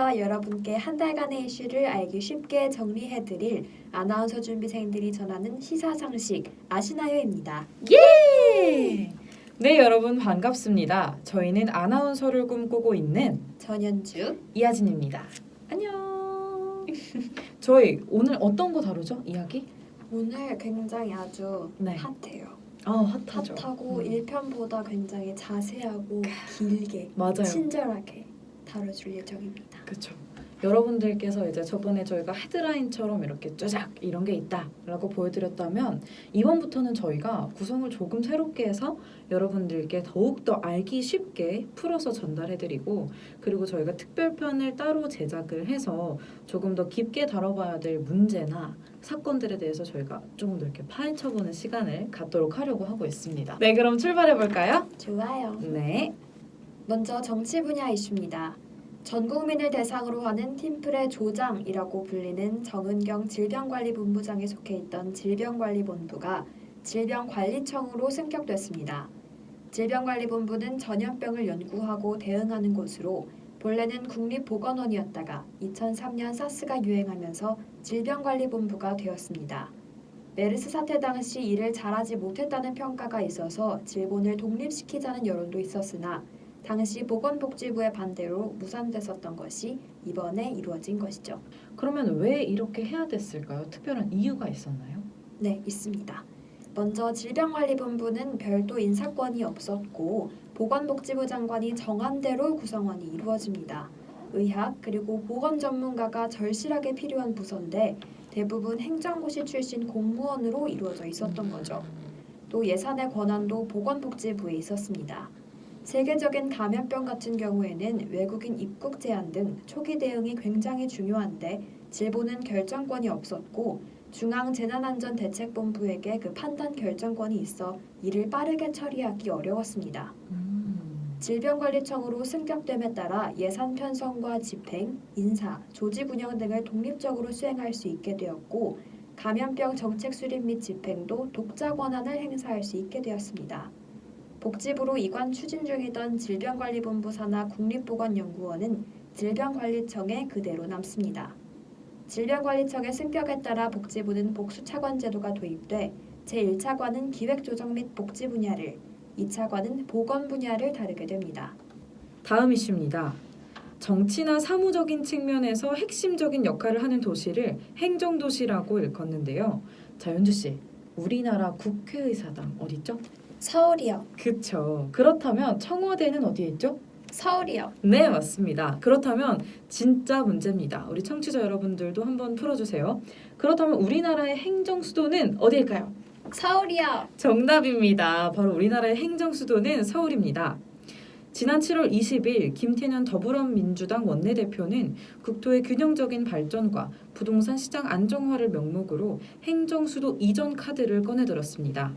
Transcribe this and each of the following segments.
저희가 여러분께 한 달간의 이슈를 알기 쉽게 정리해드릴 아나운서 준비생들이 전하는 시사상식 아시나요입니다. 예! 네, 여러분 반갑습니다. 저희는 아나운서를 꿈꾸고 있는 전현주 이하진입니다. 안녕. 저희 오늘 어떤 거 다루죠? 이야기? 오늘 굉장히 아주 네. 핫해요. 핫하죠. 핫하고 1편보다 굉장히 자세하고 길게 맞아요. 친절하게 다뤄줄 예정입니다. 그렇죠. 여러분들께서 이제 저번에 저희가 헤드라인처럼 이렇게 쫙 이런 게 있다라고 보여드렸다면 이번부터는 저희가 구성을 조금 새롭게 해서 여러분들께 더욱더 알기 쉽게 풀어서 전달해드리고 그리고 저희가 특별편을 따로 제작을 해서 조금 더 깊게 다뤄봐야 될 문제나 사건들에 대해서 저희가 조금 더 이렇게 파헤쳐보는 시간을 갖도록 하려고 하고 있습니다. 네, 그럼 출발해볼까요? 좋아요. 네. 먼저 정치 분야 이슈입니다. 전 국민을 대상으로 하는 팀플의 조장이라고 불리는 정은경 질병관리본부장에 속해 있던 질병관리본부가 질병관리청으로 승격됐습니다. 질병관리본부는 전염병을 연구하고 대응하는 곳으로 본래는 국립보건원이었다가 2003년 사스가 유행하면서 질병관리본부가 되었습니다. 메르스 사태 당시 일을 잘하지 못했다는 평가가 있어서 질본을 독립시키자는 여론도 있었으나 당시 보건복지부의 반대로 무산됐었던 것이 이번에 이루어진 것이죠. 그러면 왜 이렇게 해야 됐을까요? 특별한 이유가 있었나요? 네, 있습니다. 먼저 질병관리본부는 별도 인사권이 없었고 보건복지부 장관이 정한 대로 구성원이 이루어집니다. 의학 그리고 보건 전문가가 절실하게 필요한 부서인데 대부분 행정고시 출신 공무원으로 이루어져 있었던 거죠. 또 예산의 권한도 보건복지부에 있었습니다. 세계적인 감염병 같은 경우에는 외국인 입국 제한 등 초기 대응이 굉장히 중요한데 질본은 결정권이 없었고 중앙재난안전대책본부에게 그 판단 결정권이 있어 이를 빠르게 처리하기 어려웠습니다. 질병관리청으로 승격됨에 따라 예산 편성과 집행, 인사, 조직 운영 등을 독립적으로 수행할 수 있게 되었고 감염병 정책 수립 및 집행도 독자 권한을 행사할 수 있게 되었습니다. 복지부로 이관 추진 중이던 질병관리본부 산하 국립보건연구원은 질병관리청에 그대로 남습니다. 질병관리청의 승격에 따라 복지부는 복수차관 제도가 도입돼 제1차관은 기획조정 및 복지 분야를, 2차관은 보건 분야를 다루게 됩니다. 다음 이슈입니다. 정치나 사무적인 측면에서 핵심적인 역할을 하는 도시를 행정도시라고 일컫는데요. 자, 연주 씨, 우리나라 국회의사당 어디 있죠? 서울이요. 그쵸. 그렇다면 청와대는 어디에 있죠? 서울이요. 네, 맞습니다. 그렇다면 진짜 문제입니다. 우리 청취자 여러분들도 한번 풀어주세요. 그렇다면 우리나라의 행정수도는 어디일까요? 서울이요. 정답입니다. 바로 우리나라의 행정수도는 서울입니다. 지난 7월 20일 김태년 더불어민주당 원내대표는 국토의 균형적인 발전과 부동산 시장 안정화를 명목으로 행정수도 이전 카드를 꺼내들었습니다.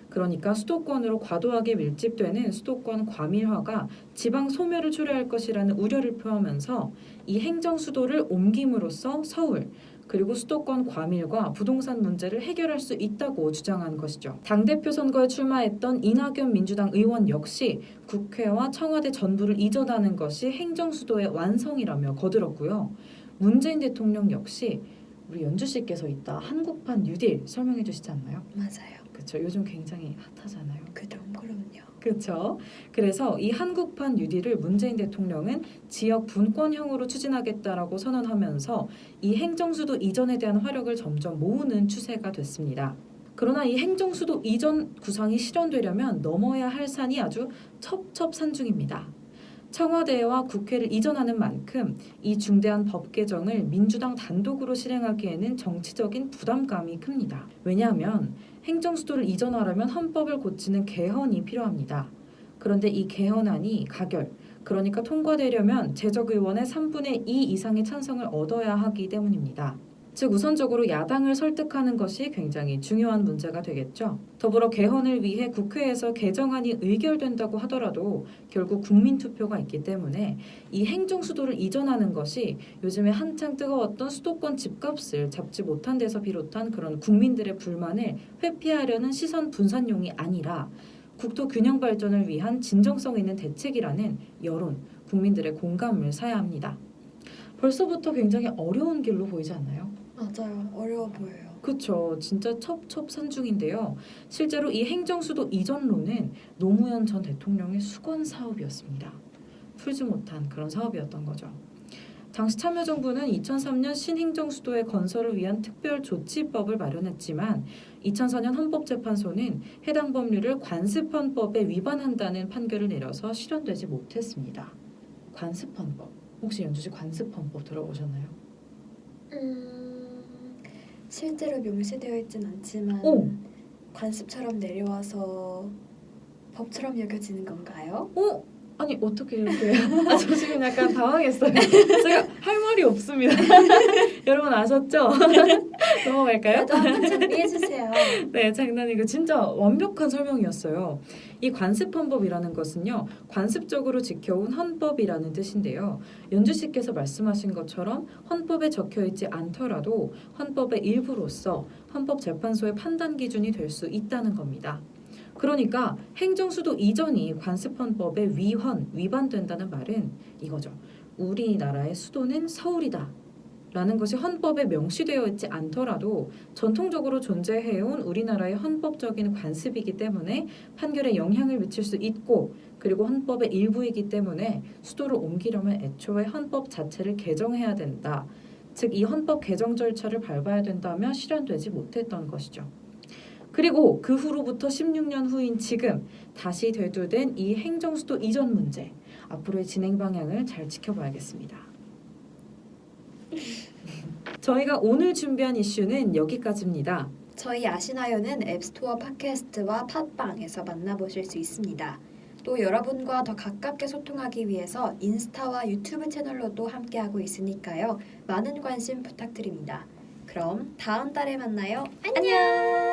그러니까 수도권으로 과도하게 밀집되는 수도권 과밀화가 지방 소멸을 초래할 것이라는 우려를 표하면서 이 행정수도를 옮김으로써 서울 그리고 수도권 과밀과 부동산 문제를 해결할 수 있다고 주장한 것이죠. 당대표 선거에 출마했던 이낙연 민주당 의원 역시 국회와 청와대 전부를 이전하는 것이 행정수도의 완성이라며 거들었고요. 문재인 대통령 역시 우리 연주 씨께서 이따 한국판 뉴딜 설명해 주시지 않나요? 맞아요. 그렇죠. 요즘 굉장히 핫하잖아요. 그럼요. 그렇죠. 그래서 이 한국판 뉴딜을 문재인 대통령은 지역 분권형으로 추진하겠다라고 선언하면서 이 행정수도 이전에 대한 화력을 점점 모으는 추세가 됐습니다. 그러나 이 행정수도 이전 구상이 실현되려면 넘어야 할 산이 아주 첩첩산중입니다. 청와대와 국회를 이전하는 만큼 이 중대한 법 개정을 민주당 단독으로 실행하기에는 정치적인 부담감이 큽니다. 왜냐하면 행정수도를 이전하려면 헌법을 고치는 개헌이 필요합니다. 그런데 이 개헌안이 가결, 그러니까 통과되려면 재적의원의 3분의 2 이상의 찬성을 얻어야 하기 때문입니다. 즉 우선적으로 야당을 설득하는 것이 굉장히 중요한 문제가 되겠죠. 더불어 개헌을 위해 국회에서 개정안이 의결된다고 하더라도 결국 국민투표가 있기 때문에 이 행정수도를 이전하는 것이 요즘에 한창 뜨거웠던 수도권 집값을 잡지 못한 데서 비롯한 그런 국민들의 불만을 회피하려는 시선 분산용이 아니라 국토 균형 발전을 위한 진정성 있는 대책이라는 여론, 국민들의 공감을 사야 합니다. 벌써부터 굉장히 어려운 길로 보이지 않나요? 맞아요. 어려워 보여요. 그쵸. 진짜 첩첩산중인데요. 실제로 이 행정수도 이전로는 노무현 전 대통령의 수건 사업이었습니다. 풀지 못한 그런 사업이었던 거죠. 당시 참여정부는 2003년 신행정수도의 건설을 위한 특별조치법을 마련했지만 2004년 헌법재판소는 해당 법률을 관습헌법에 위반한다는 판결을 내려서 실현되지 못했습니다. 관습헌법. 혹시 연주 씨 관습헌법 들어보셨나요? 실제로 명시되어 있진 않지만 오! 관습처럼 내려와서 법처럼 여겨지는 건가요? 어? 아니 어떻게 이렇게 저 지금 약간 당황했어요. 제가 할 말이 없습니다. 여러분 아셨죠? 넘어갈까요? 그래도 한번 준비해주세요. 네, 장난이고 진짜 완벽한 설명이었어요. 이 관습헌법이라는 것은요, 관습적으로 지켜온 헌법이라는 뜻인데요. 연주 씨께서 말씀하신 것처럼 헌법에 적혀 있지 않더라도 헌법의 일부로서 헌법재판소의 판단 기준이 될 수 있다는 겁니다. 그러니까 행정수도 이전이 관습헌법에 위반된다는 말은 이거죠. 우리나라의 수도는 서울이다. 라는 것이 헌법에 명시되어 있지 않더라도 전통적으로 존재해온 우리나라의 헌법적인 관습이기 때문에 판결에 영향을 미칠 수 있고 그리고 헌법의 일부이기 때문에 수도를 옮기려면 애초에 헌법 자체를 개정해야 된다. 즉 이 헌법 개정 절차를 밟아야 된다며 실현되지 못했던 것이죠. 그리고 그 후로부터 16년 후인 지금 다시 되돌된 이 행정수도 이전 문제 앞으로의 진행 방향을 잘 지켜봐야겠습니다. 저희가 오늘 준비한 이슈는 여기까지입니다. 저희 아시나요는 앱스토어 팟캐스트와 팟빵에서 만나보실 수 있습니다. 또 여러분과 더 가깝게 소통하기 위해서 인스타와 유튜브 채널로도 함께하고 있으니까요. 많은 관심 부탁드립니다. 그럼 다음 달에 만나요. 안녕!